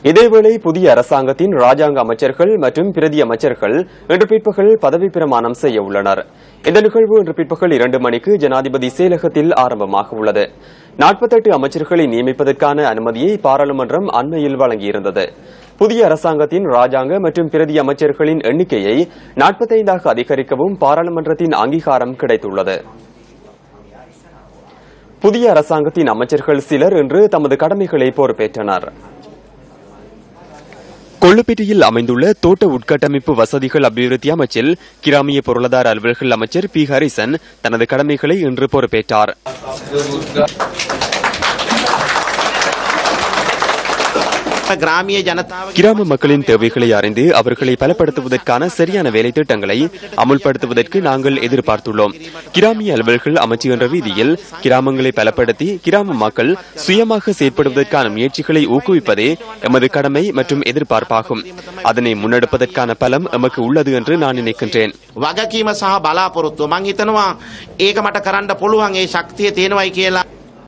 இதேவேளை புதிய அரசாங்கத்தின் ராஜாங்க அமைச்சர்கள் மற்றும் பிரதி அமைச்சர்கள் இன்று பிற்பகல் பதவி பிரமாணம் செய்ய உள்ளனர். இந்த நிகழ்வு இன்று பிற்பகல் 2 மணிக்கு ஜனாதிபதி செயலகத்தில் ஆரம்பமாக உள்ளது. 48 அமைச்சர்களை நியமிப்பதற்கான அனுமதியை பாராளுமன்றம் அண்மையில் வழங்கியிருந்தது. புதிய அரசாங்கத்தின் ராஜாங்க மற்றும் பிரதி அமைச்சர்களின் எண்ணிக்கையை 45ஆக அதிகரிக்கவும் பாராளுமன்றத்தின் அங்கீகாரம் கிடைத்துள்ளது. புதிய அரசாங்கத்தின் அமைச்சர்கள் சிலர் இன்று தமது கடமைகளை பொறுப்பேற்றனர். கொள்ளுப்பேட்டையில் அமைந்துள்ள தோட்ட உட்கட்டமைப்பு வசதிகள் அபிவிருத்தி அமைச்சில் கிராமிய பொருளாதார அலுவல்கள் அமைச்சர் பி. ஹரிசன் தனது கடமைகளை இன்று பொறுப்பேற்றார். கிராம மக்களின் தேவைகளை அறிந்து அவர்களை பலப்படுத்துவதற்கான சரியான வேலை திட்டங்களை அமுல்படுத்துவதற்கு நாங்கள் எதிர்பார்த்துள்ளோம். கிராமிய அலுவல்கள் அமைச்சு என்ற ரீதியில் கிராமங்களை பலப்படுத்தி கிராம மக்கள் சுயமாக செயற்படுவதற்கான முயற்சிகளை ஊக்குவிப்பதே எமது கடமை மற்றும் எதிர்பார்ப்பாகும். அதனை முன்னெடுப்பதற்கான பலம் எமக்கு உள்ளது என்று நான் நினைக்கின்றேன். වගකීම සහ බලාපොරොත්තුව මං හිතනවා ඒක මට කරන්න පුළුවන් ඒ ශක්තිය තියෙනවයි කියලා.